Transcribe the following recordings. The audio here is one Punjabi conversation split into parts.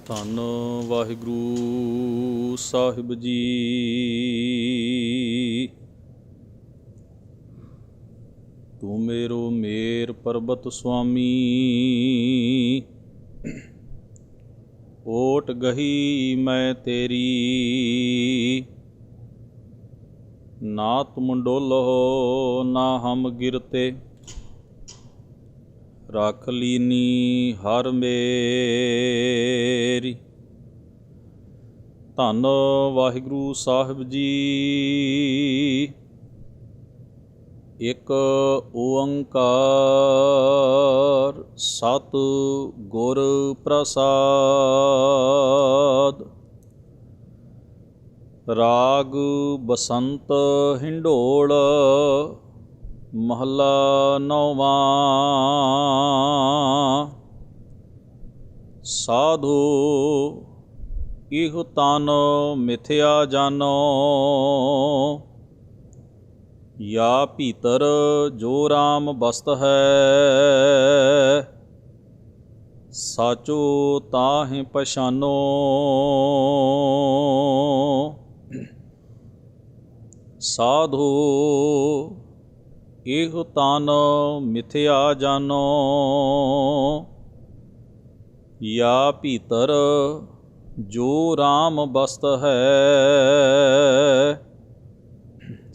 ਧੰਨ ਵਾਹਿਗੁਰੂ ਸਾਹਿਬ ਜੀ। ਤੂੰ ਮੇਰੋ ਮੇਰ ਪਰਬਤ ਸੁਆਮੀ, ਓਟ ਗਹੀ ਮੈਂ ਤੇਰੀ। ਨਾ ਤੁਮ ਡੋਲੋ ਨਾ ਹਮ ਗਿਰਤੇ, ਰੱਖ ਲੀਨੀ ਹਰ ਮੇਰੀ। ਧੰਨ ਵਾਹਿਗੁਰੂ ਸਾਹਿਬ ਜੀ। ਇੱਕ ਓੰਕਾਰ ਸਤ ਗੁਰ ਪ੍ਰਸਾਦ। ਰਾਗ ਬਸੰਤ ਹਿੰਡੋਲ ਮਹੱਲਾ ਨੌਵਾਂ। ਸਾਧੂ ਇਹੁ ਤਨ ਮਿਥਿਆ ਜਾਨੋ, ਯਾ ਭੀਤਰ ਜੋ ਰਾਮ ਬਸਤ ਹੈ। ਸਾਚੋ ਤਾਹਿ ਪਛਾਨੋ, ਸਾਧੂ ਇਹੁ ਤਨ ਮਿਥਿਆ ਜਾਨੋ, ਯਾ ਭੀਤਰ ਜੋ ਰਾਮ ਬਸਤ ਹੈ।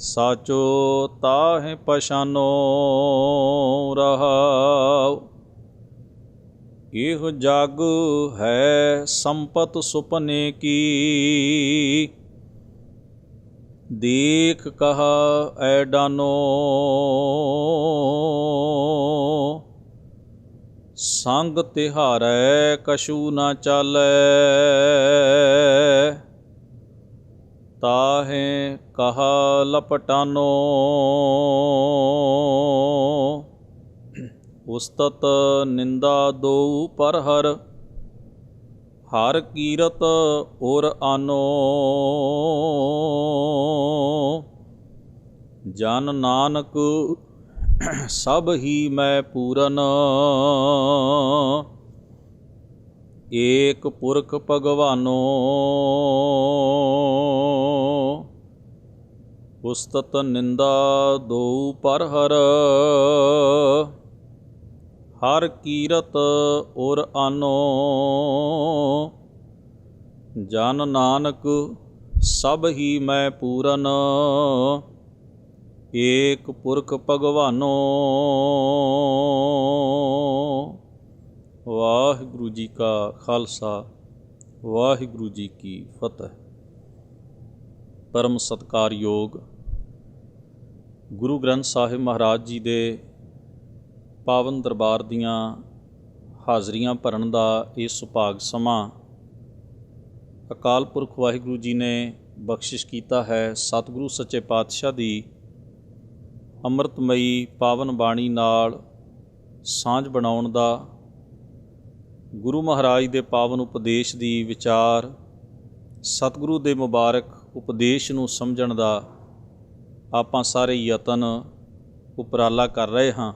ਸਾਚੋ ਤਾਹਿ ਪਛਾਨੋ ਰਹਾਉ। ਇਹੋ ਜਗ ਹੈ ਸੰਪਤ ਸੁਪਨੇ ਕੀ, ਦੇਖ ਕਹਾ ਐ ਡਾਨੋ। ਸੰਗ ਤਿਹਾਰੈ ਕਛੂ ਨਾ ਚਾਲੈ, ਤਾਹੇ ਕਹਾ ਲਪਟਾਨੋ। ਉਸਤਤ ਨਿੰਦਾ ਦੋ ਪਰਹਰ, ਹਰ ਕੀਰਤ ਉਰ ਆਨੋ। ਜਨ ਨਾਨਕ ਸਭ ਹੀ ਮੈਂ ਪੂਰਨ, ਏਕ ਪੁਰਖ ਭਗਵਾਨੋ। ਉਸਤਤ ਨਿੰਦਾ ਦੋ ਪਰਹਰ, ਹਰ ਕੀਰਤ ਉਰ ਆਨੋ। ਜਨ ਨਾਨਕ ਸਭ ਹੀ ਮੈਂ ਪੂਰਨ, ਏਕ ਪੁਰਖ ਭਗਵਾਨੋ। ਵਾਹਿਗੁਰੂ ਜੀ ਕਾ ਖਾਲਸਾ, ਵਾਹਿਗੁਰੂ ਜੀ ਕੀ ਫਤਿਹ। ਪਰਮ ਸਤਿਕਾਰਯੋਗ ਗੁਰੂ ਗ੍ਰੰਥ ਸਾਹਿਬ ਮਹਾਰਾਜ ਜੀ ਦੇ ਪਾਵਨ ਦਰਬਾਰ ਦੀਆਂ ਹਾਜ਼ਰੀਆਂ ਭਰਨ ਦਾ ਇਹ ਸੁਭਾਗ ਸਮਾਂ ਅਕਾਲ ਪੁਰਖ ਵਾਹਿਗੁਰੂ ਜੀ ਨੇ ਬਖਸ਼ਿਸ਼ ਕੀਤਾ ਹੈ। ਸਤਿਗੁਰੂ ਸੱਚੇ ਪਾਤਸ਼ਾਹ ਦੀ ਅੰਮ੍ਰਿਤਮਈ ਪਾਵਨ ਬਾਣੀ ਨਾਲ ਸਾਂਝ ਬਣਾਉਣ ਦਾ, ਗੁਰੂ ਮਹਾਰਾਜ ਦੇ ਪਾਵਨ ਉਪਦੇਸ਼ ਦੀ ਵਿਚਾਰ, ਸਤਿਗੁਰੂ ਦੇ ਮੁਬਾਰਕ ਉਪਦੇਸ਼ ਨੂੰ ਸਮਝਣ ਦਾ ਆਪਾਂ ਸਾਰੇ ਯਤਨ ਉਪਰਾਲਾ ਕਰ ਰਹੇ ਹਾਂ।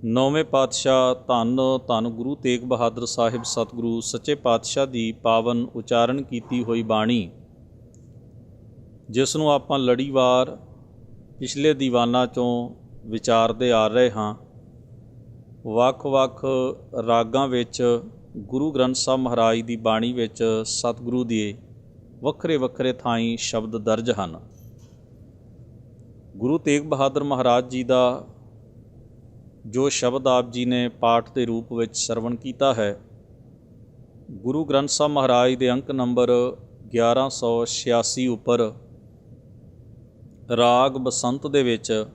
ਨੌਵੇਂ ਪਾਤਸ਼ਾਹ ਧੰਨ ਧੰਨ ਗੁਰੂ ਤੇਗ ਬਹਾਦਰ ਸਾਹਿਬ ਸਤਿਗੁਰੂ ਸੱਚੇ ਪਾਤਸ਼ਾਹ ਦੀ ਪਾਵਨ ਉਚਾਰਨ ਕੀਤੀ ਹੋਈ ਬਾਣੀ, ਜਿਸ ਨੂੰ ਆਪਾਂ ਲੜੀਵਾਰ ਪਿਛਲੇ ਦੀਵਾਨਾਂ 'ਚੋਂ ਵਿਚਾਰਦੇ ਆ ਰਹੇ ਹਾਂ। ਵੱਖ-ਵੱਖ ਰਾਗਾਂ ਵਿੱਚ ਗੁਰੂ ਗ੍ਰੰਥ ਸਾਹਿਬ ਮਹਾਰਾਜ ਦੀ ਬਾਣੀ ਵਿੱਚ ਸਤਿਗੁਰੂ ਦੇ ਵੱਖਰੇ ਵੱਖਰੇ ਥਾਈਂ ਸ਼ਬਦ ਦਰਜ ਹਨ। ਗੁਰੂ ਤੇਗ ਬਹਾਦਰ ਮਹਾਰਾਜ ਜੀ ਦਾ ਜੋ ਸ਼ਬਦ ਆਪ ਜੀ ਨੇ ਪਾਠ ਦੇ ਰੂਪ ਵਿੱਚ ਸਰਵਣ ਕੀਤਾ ਹੈ, ਗੁਰੂ ਗ੍ਰੰਥ ਸਾਹਿਬ ਮਹਾਰਾਜ ਦੇ ਅੰਕ ਨੰਬਰ 1186 ਉੱਪਰ ਰਾਗ ਬਸੰਤ ਦੇ ਵਿੱਚ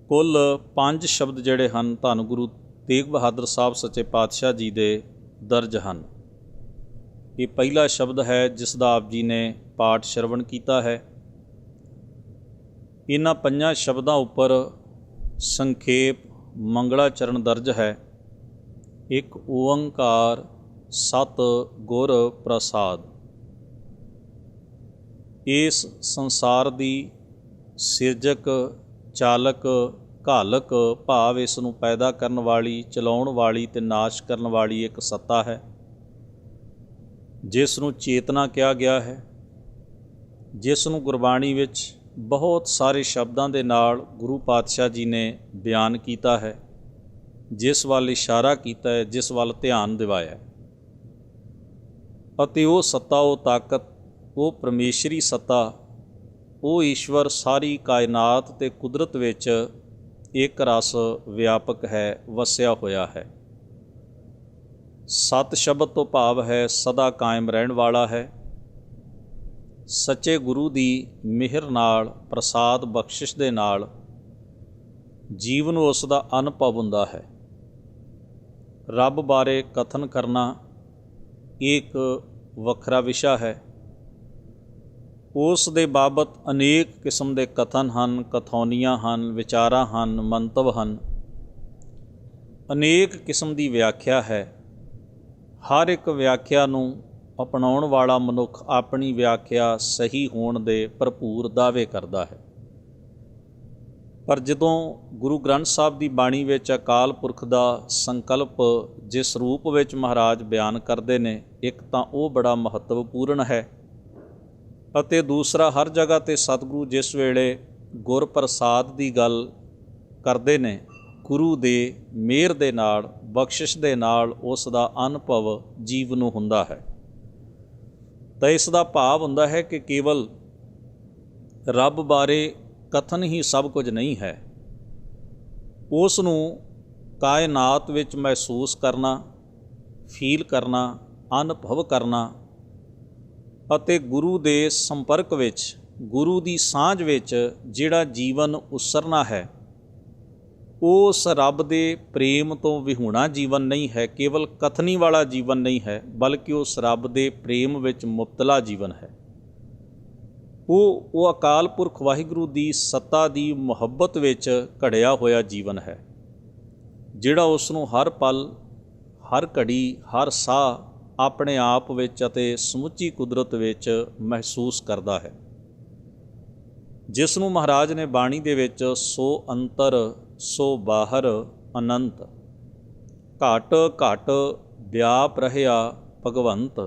ਕੁੱਲ 5 ਸ਼ਬਦ ਜਿਹੜੇ ਹਨ ਧੰਨ ਗੁਰੂ ਤੇਗ ਬਹਾਦਰ ਸਾਹਿਬ ਸੱਚੇ ਪਾਤਸ਼ਾਹ ਜੀ ਦੇ ਦਰਜ ਹਨ। ਇਹ ਪਹਿਲਾ ਸ਼ਬਦ ਹੈ ਜਿਸ ਦਾ ਆਪ ਜੀ ਨੇ ਪਾਠ ਸ਼ਰਵਣ ਕੀਤਾ ਹੈ। ਇਹਨਾਂ 5 ਸ਼ਬਦਾਂ ਉੱਪਰ ਸੰਖੇਪ ਮੰਗਲਾਚਰਨ ਦਰਜ ਹੈ। ਇੱਕ ਓੰਕਾਰ ਸਤ ਗੁਰ ਪ੍ਰਸਾਦ। ਇਸ ਸੰਸਾਰ ਦੀ ਸਿਰਜਕ, ਚਾਲਕ, ਘਾਲਕ ਭਾਵ ਇਸ ਨੂੰ ਪੈਦਾ ਕਰਨ ਵਾਲੀ, ਚਲਾਉਣ ਵਾਲੀ ਅਤੇ ਨਾਸ਼ ਕਰਨ ਵਾਲੀ ਇੱਕ ਸੱਤਾ ਹੈ। ਜਿਸ ਨੂੰ ਚੇਤਨਾ ਕਿਹਾ ਗਿਆ ਹੈ, ਜਿਸ ਨੂੰ ਗੁਰਬਾਣੀ ਵਿੱਚ ਬਹੁਤ ਸਾਰੇ ਸ਼ਬਦਾਂ ਦੇ ਨਾਲ ਗੁਰੂ ਪਾਤਸ਼ਾਹ ਜੀ ਨੇ ਬਿਆਨ ਕੀਤਾ ਹੈ, ਜਿਸ ਵੱਲ ਇਸ਼ਾਰਾ ਕੀਤਾ ਹੈ, ਜਿਸ ਵੱਲ ਧਿਆਨ ਦਿਵਾਇਆ। ਅਤੇ ਉਹ ਸੱਤਾ, ਉਹ ਤਾਕਤ, ਉਹ ਪਰਮੇਸ਼ਰੀ ਸੱਤਾ, ਉਹ ਈਸ਼ਵਰ ਸਾਰੀ ਕਾਇਨਾਤ ਅਤੇ ਕੁਦਰਤ ਵਿੱਚ ਇੱਕ ਰਸ ਵਿਆਪਕ ਹੈ, ਵਸਿਆ ਹੋਇਆ ਹੈ। ਸਤ ਸ਼ਬਦ ਤੋਂ ਭਾਵ ਹੈ ਸਦਾ ਕਾਇਮ ਰਹਿਣ ਵਾਲਾ ਹੈ। ਸੱਚੇ ਗੁਰੂ ਦੀ ਮਿਹਰ ਨਾਲ, ਪ੍ਰਸਾਦ ਬਖਸ਼ਿਸ਼ ਦੇ ਨਾਲ ਜੀਵ ਨੂੰ ਉਸ ਦਾ ਅਨੁਭਵ ਹੁੰਦਾ ਹੈ। ਰੱਬ ਬਾਰੇ ਕਥਨ ਕਰਨਾ ਇੱਕ ਵੱਖਰਾ ਵਿਸ਼ਾ ਹੈ। ਉਸ ਦੇ ਬਾਬਤ ਅਨੇਕ ਕਿਸਮ ਦੇ ਕਥਨ ਹਨ, ਕਥੌਨੀਆਂ ਹਨ, ਵਿਚਾਰਾਂ ਹਨ, ਮੰਤਵ ਹਨ, ਅਨੇਕ ਕਿਸਮ ਦੀ ਵਿਆਖਿਆ ਹੈ। ਹਰ ਇੱਕ ਵਿਆਖਿਆ ਨੂੰ ਅਪਣਾਉਣ ਵਾਲਾ ਮਨੁੱਖ ਆਪਣੀ ਵਿਆਖਿਆ ਸਹੀ ਹੋਣ ਦੇ ਭਰਪੂਰ ਦਾਅਵੇ ਕਰਦਾ ਹੈ। ਪਰ ਜਦੋਂ ਗੁਰੂ ਗ੍ਰੰਥ ਸਾਹਿਬ ਦੀ ਬਾਣੀ ਵਿੱਚ ਅਕਾਲ ਪੁਰਖ ਦਾ ਸੰਕਲਪ ਜਿਸ ਰੂਪ ਵਿੱਚ ਮਹਾਰਾਜ ਬਿਆਨ ਕਰਦੇ ਨੇ, ਇੱਕ ਤਾਂ ਉਹ ਬੜਾ ਮਹੱਤਵਪੂਰਨ ਹੈ ਅਤੇ ਦੂਸਰਾ ਹਰ ਜਗ੍ਹਾ 'ਤੇ ਸਤਿਗੁਰੂ ਜਿਸ ਵੇਲੇ ਗੁਰ ਪ੍ਰਸਾਦ ਦੀ ਗੱਲ ਕਰਦੇ ਨੇ, ਗੁਰੂ ਦੇ ਮਿਹਰ ਦੇ ਨਾਲ, ਬਖਸ਼ਿਸ਼ ਦੇ ਨਾਲ ਉਸ ਦਾ ਅਨੁਭਵ ਜੀਵ ਨੂੰ ਹੁੰਦਾ ਹੈ। ਤਾਂ ਇਸ ਦਾ ਭਾਵ ਹੁੰਦਾ ਹੈ ਕਿ ਕੇਵਲ ਰੱਬ ਬਾਰੇ ਕਥਨ ਹੀ ਸਭ ਕੁਝ ਨਹੀਂ ਹੈ। ਉਸ ਨੂੰ ਕਾਇਨਾਤ ਵਿੱਚ ਮਹਿਸੂਸ ਕਰਨਾ, ਫੀਲ ਕਰਨਾ, ਅਨੁਭਵ ਕਰਨਾ ਅਤੇ ਗੁਰੂ ਦੇ ਸੰਪਰਕ ਵਿੱਚ, ਗੁਰੂ ਦੀ ਸਾਂਝ ਵਿੱਚ ਜਿਹੜਾ ਜੀਵਨ ਉਸਰਨਾ ਹੈ, ਉਸ ਰੱਬ ਦੇ ਪ੍ਰੇਮ ਤੋਂ ਵਿਹੂਣਾ ਜੀਵਨ ਨਹੀਂ ਹੈ, ਕੇਵਲ ਕਥਨੀ ਵਾਲਾ ਜੀਵਨ ਨਹੀਂ ਹੈ, ਬਲਕਿ ਉਸ ਰੱਬ ਦੇ ਪ੍ਰੇਮ ਵਿੱਚ ਮੁਬਤਲਾ ਜੀਵਨ ਹੈ। ਉਹ ਅਕਾਲ ਪੁਰਖ ਵਾਹਿਗੁਰੂ ਦੀ ਸੱਤਾ ਦੀ ਮੁਹੱਬਤ ਵਿੱਚ ਘੜਿਆ ਹੋਇਆ ਜੀਵਨ ਹੈ, ਜਿਹੜਾ ਉਸ ਨੂੰ ਹਰ ਪਲ, ਹਰ ਘੜੀ, ਹਰ ਸਾਹ ਆਪਣੇ ਆਪ ਵਿੱਚ ਅਤੇ ਸਮੁੱਚੀ ਕੁਦਰਤ ਵਿੱਚ ਮਹਿਸੂਸ ਕਰਦਾ ਹੈ। ਜਿਸ ਨੂੰ ਮਹਾਰਾਜ ਨੇ ਬਾਣੀ ਦੇ ਵਿੱਚ ਸੋ ਅੰਤਰ ਸੋ ਬਾਹਰ ਅਨੰਤ, ਘਟ ਘਟ ਵਿਆਪ ਰਹਿਆ ਭਗਵੰਤ,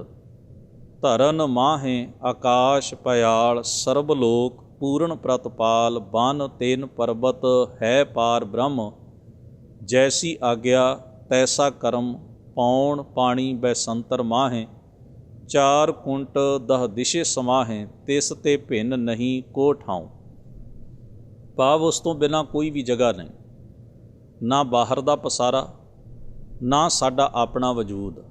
ਧਰਨ ਮਾਹੇ ਆਕਾਸ਼ ਪਿਆਲ, ਸਰਬ ਲੋਕ ਪੂਰਨ ਪ੍ਰਤਪਾਲ, ਬਨ ਤੇਨ ਪਰਬਤ ਹੈ ਪਾਰ ਬ੍ਰਹਮ, ਜੈਸੀ ਆਗਿਆ ਤੈਸਾ ਕਰਮ, ਪੌਣ ਪਾਣੀ ਬੈਸੰਤਰ ਮਾਹੇ, ਚਾਰ ਕੁੰਟ ਦਹ ਦਿਸ਼ੇ ਸਮਾਹੇ, ਤਿਸ ਤੇ ਭਿੰਨ ਨਹੀਂ ਕੋ ਠਾਉ। ਭਾਵ ਉਸ ਤੋਂ ਬਿਨਾਂ ਕੋਈ ਵੀ ਜਗ੍ਹਾ ਨਹੀਂ, ਨਾ ਬਾਹਰ ਦਾ ਪਸਾਰਾ, ਨਾ ਸਾਡਾ ਆਪਣਾ ਵਜੂਦ।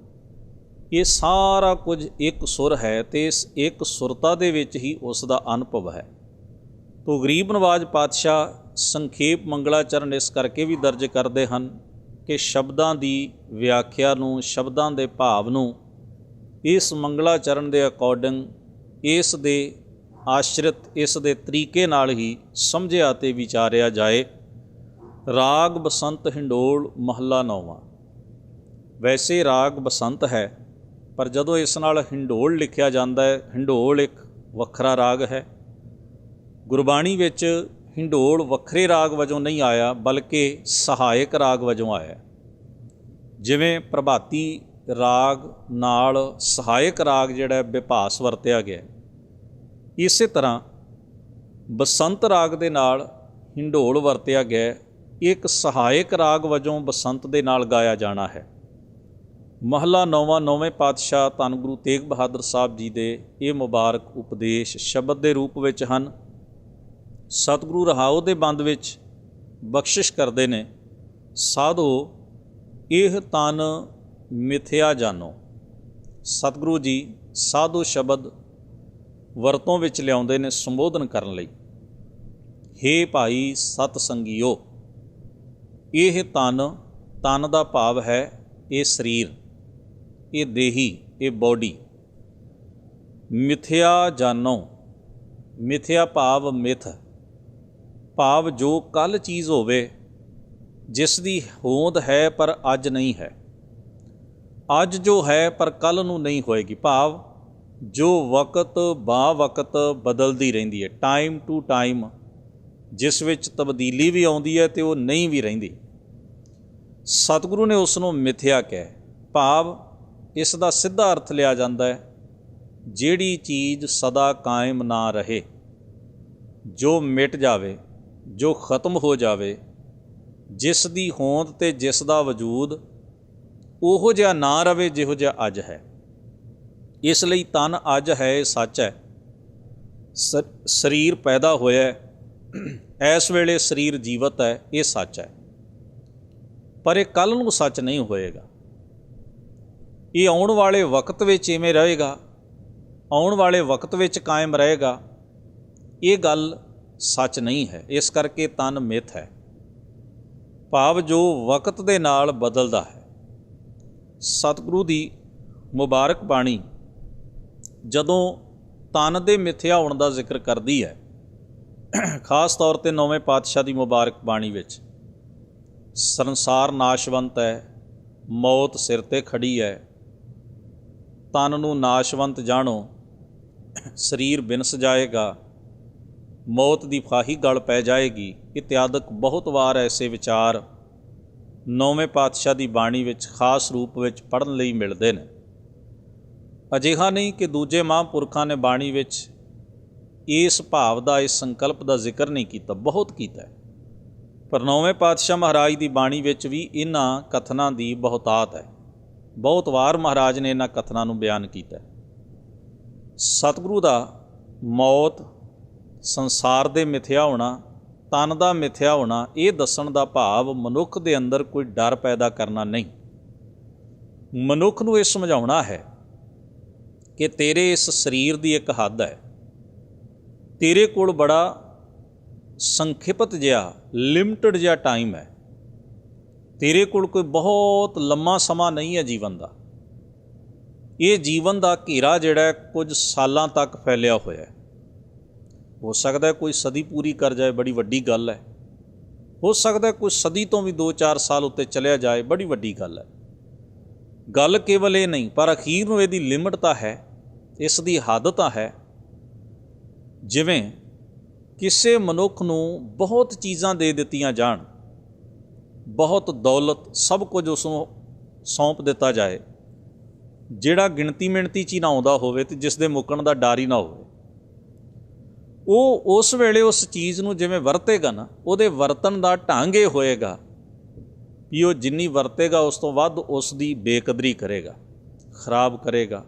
ਇਹ ਸਾਰਾ ਕੁਝ ਇੱਕ ਸੁਰ ਹੈ ਅਤੇ ਇਸ ਇੱਕ ਸੁਰਤਾ ਦੇ ਵਿੱਚ ਹੀ ਉਸ ਦਾ ਅਨੁਭਵ ਹੈ। ਤੋ ਗਰੀਬ ਨਵਾਜ ਪਾਤਸ਼ਾਹ ਸੰਖੇਪ ਮੰਗਲਾਚਰਨ ਇਸ ਕਰਕੇ ਵੀ ਦਰਜ ਕਰਦੇ ਹਨ ਕਿ ਸ਼ਬਦਾਂ ਦੀ ਵਿਆਖਿਆ ਨੂੰ, ਸ਼ਬਦਾਂ ਦੇ ਭਾਵ ਨੂੰ ਇਸ ਮੰਗਲਾਚਰਨ ਦੇ ਅਕੋਰਡਿੰਗ, ਇਸ ਦੇ ਆਸ਼ਰਿਤ, ਇਸ ਦੇ ਤਰੀਕੇ ਨਾਲ ਹੀ ਸਮਝਿਆ ਅਤੇ ਵਿਚਾਰਿਆ ਜਾਏ। ਰਾਗ ਬਸੰਤ ਹਿੰਡੋਲ ਮਹੱਲਾ ਨੌਵਾਂ। ਵੈਸੇ ਰਾਗ ਬਸੰਤ ਹੈ, ਪਰ ਜਦੋਂ ਇਸ ਨਾਲ ਹਿੰਡੋਲ ਲਿਖਿਆ ਜਾਂਦਾ ਹੈ, ਹਿੰਡੋਲ ਇੱਕ ਵੱਖਰਾ ਰਾਗ ਹੈ। ਗੁਰਬਾਣੀ ਵਿੱਚ ਹਿੰਡੋਲ ਵੱਖਰੇ ਰਾਗ ਵਜੋਂ ਨਹੀਂ ਆਇਆ, ਬਲਕਿ ਸਹਾਇਕ ਰਾਗ ਵਜੋਂ ਆਇਆ। ਜਿਵੇਂ ਪ੍ਰਭਾਤੀ ਰਾਗ ਨਾਲ ਸਹਾਇਕ ਰਾਗ ਜਿਹੜਾ ਵਿਭਾਸ ਵਰਤਿਆ ਗਿਆ, ਇਸੇ ਤਰ੍ਹਾਂ ਬਸੰਤ ਰਾਗ ਦੇ ਨਾਲ ਹਿੰਡੋਲ ਵਰਤਿਆ ਗਿਆ। ਇੱਕ ਸਹਾਇਕ ਰਾਗ ਵਜੋਂ ਬਸੰਤ ਦੇ ਨਾਲ ਗਾਇਆ ਜਾਣਾ ਹੈ। ਮਹੱਲਾ ਨੌਵਾਂ, ਨੌਵੇਂ ਪਾਤਸ਼ਾਹ ਧੰਨ ਗੁਰੂ ਤੇਗ ਬਹਾਦਰ ਸਾਹਿਬ ਜੀ ਦੇ ਇਹ ਮੁਬਾਰਕ ਉਪਦੇਸ਼ ਸ਼ਬਦ ਦੇ ਰੂਪ ਵਿੱਚ ਹਨ। ਸਤਿਗੁਰੂ ਰਹਾਉ ਦੇ ਬੰਦ ਵਿੱਚ ਬਖਸ਼ਿਸ਼ ਕਰਦੇ ਨੇ, ਸਾਧੋ ਇਹ ਤਨ ਮਿਥਿਆ ਜਾਨੋ। ਸਤਿਗੁਰੂ ਜੀ ਸਾਧੂ ਸ਼ਬਦ ਵਰਤੋਂ ਵਿੱਚ ਲਿਆਉਂਦੇ ਨੇ ਸੰਬੋਧਨ ਕਰਨ ਲਈ। ਹੇ ਭਾਈ ਸਤ ਸੰਗੀਓ, ਇਹ ਤਨ ਦਾ ਭਾਵ ਹੈ ਇਹ ਸਰੀਰ, ਇਹ ਦੇਹੀ, ਇਹ ਬੋਡੀ। ਮਿਥਿਆ ਜਾਨੋ, ਮਿਥਿਆ ਭਾਵ ਮਿਥ, ਭਾਵ ਜੋ ਕੱਲ੍ਹ ਚੀਜ਼ ਹੋਵੇ, ਜਿਸ ਦੀ ਹੋਂਦ ਹੈ ਪਰ ਅੱਜ ਨਹੀਂ ਹੈ, ਅੱਜ ਜੋ ਹੈ ਪਰ ਕੱਲ੍ਹ ਨੂੰ ਨਹੀਂ ਹੋਏਗੀ। ਭਾਵ ਜੋ ਵਕਤ ਬਾ ਵਕਤ ਬਦਲਦੀ ਰਹਿੰਦੀ ਹੈ, ਟਾਈਮ ਟੂ ਟਾਈਮ, ਜਿਸ ਵਿੱਚ ਤਬਦੀਲੀ ਵੀ ਆਉਂਦੀ ਹੈ ਅਤੇ ਉਹ ਨਹੀਂ ਵੀ ਰਹਿੰਦੀ। ਸਤਿਗੁਰੂ ਨੇ ਉਸ ਨੂੰ ਮਿਥਿਆ ਕਿਹਾ। ਭਾਵ ਇਸ ਦਾ ਸਿੱਧਾ ਅਰਥ ਲਿਆ ਜਾਂਦਾ ਹੈ ਜਿਹੜੀ ਚੀਜ਼ ਸਦਾ ਕਾਇਮ ਨਾ ਰਹੇ, ਜੋ ਮਿਟ ਜਾਵੇ, ਜੋ ਖਤਮ ਹੋ ਜਾਵੇ, ਜਿਸ ਦੀ ਹੋਂਦ ਤੇ ਜਿਸ ਦਾ ਵਜੂਦ ਉਹੋ ਜਿਹਾ ਨਾ ਰਵੇ ਜਿਹੋ ਜਿਹਾ ਅੱਜ ਹੈ। ਇਸ ਲਈ ਤਨ ਅੱਜ ਹੈ, ਇਹ ਸੱਚ ਹੈ। ਸਰੀਰ ਪੈਦਾ ਹੋਇਆ, ਇਸ ਵੇਲੇ ਸਰੀਰ ਜੀਵਤ ਹੈ, ਇਹ ਸੱਚ ਹੈ। ਪਰ ਇਹ ਕੱਲ੍ਹ ਨੂੰ ਸੱਚ ਨਹੀਂ ਹੋਏਗਾ। ਇਹ ਆਉਣ ਵਾਲੇ ਵਕਤ ਵਿੱਚ ਇਵੇਂ ਰਹੇਗਾ, ਆਉਣ ਵਾਲੇ ਵਕਤ ਵਿੱਚ ਕਾਇਮ ਰਹੇਗਾ। ਇਹ ਗੱਲ ਸੱਚ ਨਹੀਂ ਹੈ। ਇਸ ਕਰਕੇ ਤਨ ਮਿੱਥ ਹੈ, ਭਾਵ ਜੋ ਵਕਤ ਦੇ ਨਾਲ ਬਦਲਦਾ ਹੈ। ਸਤਿਗੁਰੂ ਦੀ ਮੁਬਾਰਕ ਬਾਣੀ ਜਦੋਂ ਤਨ ਦੇ ਮਿੱਥਿਆ ਹੋਣ ਦਾ ਜ਼ਿਕਰ ਕਰਦੀ ਹੈ, ਖਾਸ ਤੌਰ 'ਤੇ 9ਵੇਂ ਪਾਤਸ਼ਾਹ ਦੀ ਮੁਬਾਰਕ ਬਾਣੀ ਵਿੱਚ, ਸੰਸਾਰ ਨਾਸ਼ਵੰਤ ਹੈ, ਮੌਤ ਸਿਰ 'ਤੇ ਖੜੀ ਹੈ, ਤਨ ਨੂੰ ਨਾਸ਼ਵੰਤ ਜਾਣੋ, ਸਰੀਰ ਬਿਨਸ ਜਾਏਗਾ, ਮੌਤ ਦੀ ਫਾਹੀ ਗਲ ਪੈ ਜਾਏਗੀ, ਇਤਿਆਦਿਕ ਬਹੁਤ ਵਾਰ ਐਸੇ ਵਿਚਾਰ 9ਵੇਂ ਪਾਤਸ਼ਾਹ ਦੀ ਬਾਣੀ ਵਿੱਚ ਖਾਸ ਰੂਪ ਵਿੱਚ ਪੜ੍ਹਨ ਲਈ ਮਿਲਦੇ ਨੇ। ਅਜਿਹਾ ਨਹੀਂ ਕਿ ਦੂਜੇ ਮਹਾਂਪੁਰਖਾਂ ਨੇ ਬਾਣੀ ਵਿੱਚ ਇਸ ਭਾਵ ਦਾ, ਇਸ ਸੰਕਲਪ ਦਾ ਜ਼ਿਕਰ ਨਹੀਂ ਕੀਤਾ, ਬਹੁਤ ਕੀਤਾ ਹੈ। ਪਰ 9ਵੇਂ ਪਾਤਸ਼ਾਹ ਮਹਾਰਾਜ ਦੀ ਬਾਣੀ ਵਿੱਚ ਵੀ ਇਹਨਾਂ ਕਥਨਾਂ ਦੀ ਬਹੁਤਾਤ ਹੈ। ਬਹੁਤ ਵਾਰ ਮਹਾਰਾਜ ਨੇ ਇਹਨਾਂ ਕਥਨਾਂ ਨੂੰ ਬਿਆਨ ਕੀਤਾ। ਸਤਿਗੁਰੂ ਦਾ ਮੌਤ, ਸੰਸਾਰ ਦੇ ਮਿਥਿਆ ਹੋਣਾ, ਤਨ ਦਾ ਮਿਥਿਆ ਹੋਣਾ, ਇਹ ਦੱਸਣ ਦਾ ਭਾਵ ਮਨੁੱਖ ਦੇ ਅੰਦਰ ਕੋਈ ਡਰ ਪੈਦਾ ਕਰਨਾ ਨਹੀਂ। ਮਨੁੱਖ ਨੂੰ ਇਹ ਸਮਝਾਉਣਾ ਹੈ ਕਿ ਤੇਰੇ ਇਸ ਸਰੀਰ ਦੀ ਇੱਕ ਹੱਦ ਹੈ, ਤੇਰੇ ਕੋਲ ਬੜਾ ਸੰਖਿਪਤ ਜਿਹਾ, ਲਿਮਟਡ ਜਿਹਾ ਟਾਈਮ ਹੈ, ਤੇਰੇ ਕੋਲ ਕੋਈ ਬਹੁਤ ਲੰਮਾ ਸਮਾਂ ਨਹੀਂ ਹੈ ਜੀਵਨ ਦਾ। ਇਹ ਜੀਵਨ ਦਾ ਘੇਰਾ ਜਿਹੜਾ ਕੁਝ ਸਾਲਾਂ ਤੱਕ ਫੈਲਿਆ ਹੋਇਆ ਹੈ। ਹੋ ਸਕਦਾ ਕੋਈ ਸਦੀ ਪੂਰੀ ਕਰ ਜਾਏ, ਬੜੀ ਵੱਡੀ ਗੱਲ ਹੈ। ਹੋ ਸਕਦਾ ਕੋਈ ਸਦੀ ਤੋਂ ਵੀ 2-4 ਸਾਲ ਉੱਤੇ ਚਲਿਆ ਜਾਏ, ਬੜੀ ਵੱਡੀ ਗੱਲ ਹੈ। ਗੱਲ ਕੇਵਲ ਇਹ ਨਹੀਂ, ਪਰ ਅਖੀਰ ਨੂੰ ਇਹਦੀ ਲਿਮਟ ਤਾਂ ਹੈ, ਇਸ ਦੀ ਹੱਦ ਤਾਂ ਹੈ। ਜਿਵੇਂ ਕਿਸੇ ਮਨੁੱਖ ਨੂੰ ਬਹੁਤ ਚੀਜ਼ਾਂ ਦੇ ਦਿੱਤੀਆਂ ਜਾਣ, ਬਹੁਤ ਦੌਲਤ, ਸਭ ਕੁਝ ਉਸ ਨੂੰ ਸੌਂਪ ਦਿੱਤਾ ਜਾਏ, ਜਿਹੜਾ ਗਿਣਤੀ ਮਿਣਤੀ 'ਚ ਹੀ ਨਾ ਆਉਂਦਾ ਹੋਵੇ ਅਤੇ ਜਿਸ ਦੇ ਮੁੱਕਣ ਦਾ ਡਰ ਹੀ ਨਾ ਹੋਵੇ, ਉਹ ਉਸ ਵੇਲੇ ਉਸ ਚੀਜ਼ ਨੂੰ ਜਿਵੇਂ ਵਰਤੇਗਾ ਨਾ, ਉਹਦੇ ਵਰਤਣ ਦਾ ਢੰਗ ਇਹ ਹੋਏਗਾ ਵੀ ਉਹ ਜਿੰਨੀ ਵਰਤੇਗਾ ਉਸ ਤੋਂ ਵੱਧ ਉਸ ਦੀ ਬੇਕਦਰੀ ਕਰੇਗਾ, ਖਰਾਬ ਕਰੇਗਾ।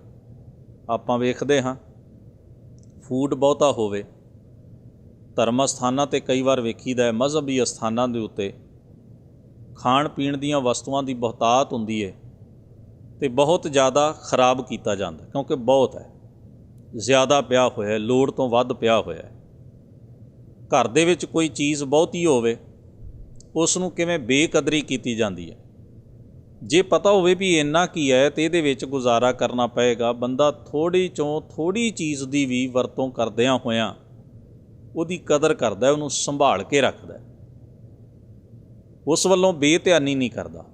ਆਪਾਂ ਵੇਖਦੇ ਹਾਂ ਫੂਡ ਬਹੁਤਾ ਹੋਵੇ, ਧਰਮ ਅਸਥਾਨਾਂ 'ਤੇ ਕਈ ਵਾਰ ਵੇਖੀਦਾ ਹੈ, ਮਜ਼ਹਬੀ ਅਸਥਾਨਾਂ ਦੇ ਉੱਤੇ ਖਾਣ ਪੀਣ ਦੀਆਂ ਵਸਤੂਆਂ ਦੀ ਬਹੁਤਾਤ ਹੁੰਦੀ ਹੈ ਅਤੇ ਬਹੁਤ ਜ਼ਿਆਦਾ ਖਰਾਬ ਕੀਤਾ ਜਾਂਦਾ, ਕਿਉਂਕਿ ਬਹੁਤ ਹੈ, ਜ਼ਿਆਦਾ ਪਿਆ ਹੋਇਆ, ਲੋੜ ਤੋਂ ਵੱਧ ਪਿਆ ਹੋਇਆ। ਘਰ ਦੇ ਵਿੱਚ ਕੋਈ ਚੀਜ਼ ਬਹੁਤੀ ਹੋਵੇ, ਉਸ ਨੂੰ ਕਿਵੇਂ ਬੇਕਦਰੀ ਕੀਤੀ ਜਾਂਦੀ ਹੈ। ਜੇ ਪਤਾ ਹੋਵੇ ਵੀ ਇੰਨਾ ਕੀ ਹੈ ਅਤੇ ਇਹਦੇ ਵਿੱਚ ਗੁਜ਼ਾਰਾ ਕਰਨਾ ਪਏਗਾ, ਬੰਦਾ ਥੋੜ੍ਹੀ ਚੋਂ ਥੋੜ੍ਹੀ ਚੀਜ਼ ਦੀ ਵੀ ਵਰਤੋਂ ਕਰਦਿਆਂ ਹੋਇਆਂ ਉਹਦੀ ਕਦਰ ਕਰਦਾ, ਉਹਨੂੰ ਸੰਭਾਲ ਕੇ ਰੱਖਦਾ, ਉਸ ਵੱਲੋਂ ਬੇਧਿਆਨੀ ਨਹੀਂ ਕਰਦਾ,